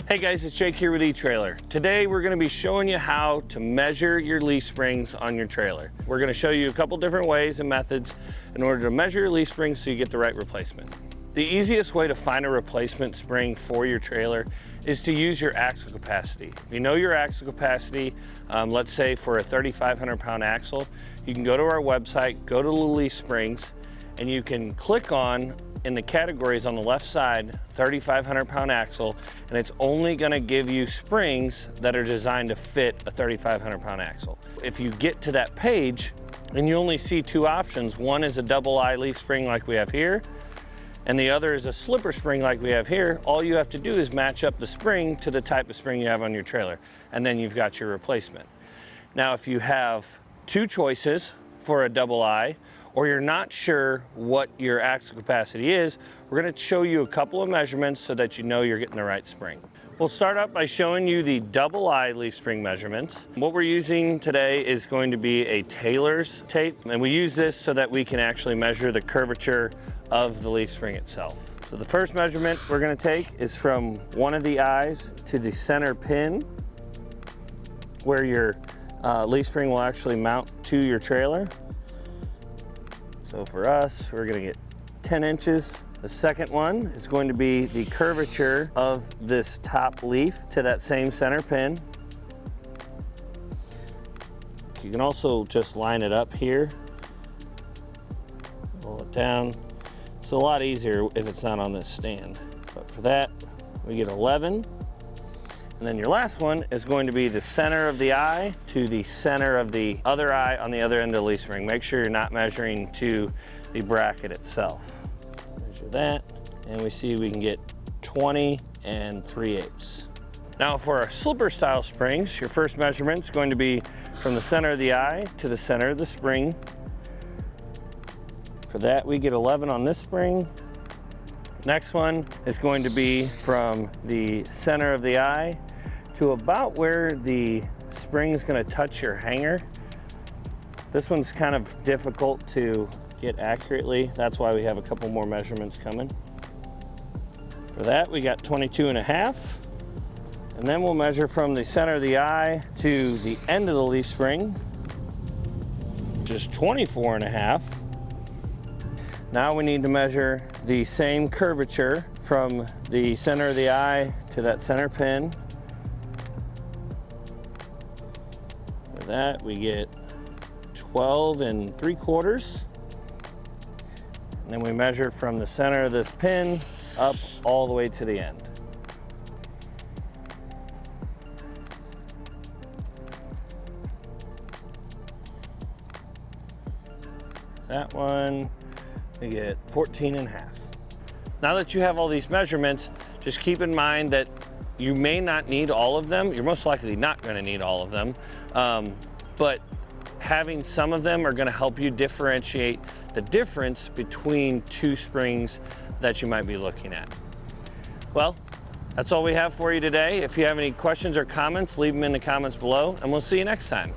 Hey guys, it's Jake here with eTrailer. Today we're going to be showing you how to measure your leaf springs on your trailer. We're going to show you a couple different ways and methods in order to measure your leaf springs so you get the right replacement. The easiest way to find a replacement spring for your trailer is to use your axle capacity. If you know your axle capacity, let's say for a 3,500 pound axle, you can go to our website, go to Leaf Springs, and you can click on in the categories on the left side, 3,500 pound axle, and it's only gonna give you springs that are designed to fit a 3,500 pound axle. If you get to that page and you only see two options, one is a double eye leaf spring like we have here, and the other is a slipper spring like we have here, all you have to do is match up the spring to the type of spring you have on your trailer, and then you've got your replacement. Now, if you have two choices for a double eye, or you're not sure what your axle capacity is, we're gonna show you a couple of measurements so that you know you're getting the right spring. We'll start up by showing you the double eye leaf spring measurements. What we're using today is going to be a Taylor's tape, and we use this so that we can actually measure the curvature of the leaf spring itself. So the first measurement we're gonna take is from one of the eyes to the center pin, where your leaf spring will actually mount to your trailer. So for us, we're gonna get 10 inches. The second one is going to be the curvature of this top leaf to that same center pin. You can also just line it up here, roll it down. It's a lot easier if it's not on this stand. But for that, we get 11. And then your last one is going to be the center of the eye to the center of the other eye on the other end of the leaf spring. Make sure you're not measuring to the bracket itself. Measure that, and we see we can get 20 and 3/8. Now for our slipper style springs, your first measurement is going to be from the center of the eye to the center of the spring. For that, we get 11 on this spring. Next one is going to be from the center of the eye to about where the spring is going to touch your hanger. This one's kind of difficult to get accurately. That's why we have a couple more measurements coming. For that, we got 22.5. And then we'll measure from the center of the eye to the end of the leaf spring, which is 24.5. Now we need to measure the same curvature from the center of the eye to that center pin. For that, we get 12 and 3/4. And then we measure from the center of this pin up all the way to the end. That one, we get 14.5. Now that you have all these measurements, just keep in mind that you may not need all of them. You're most likely not going to need all of them, but having some of them are going to help you differentiate the difference between two springs that you might be looking at. Well, that's all we have for you today. If you have any questions or comments, leave them in the comments below, and we'll see you next time.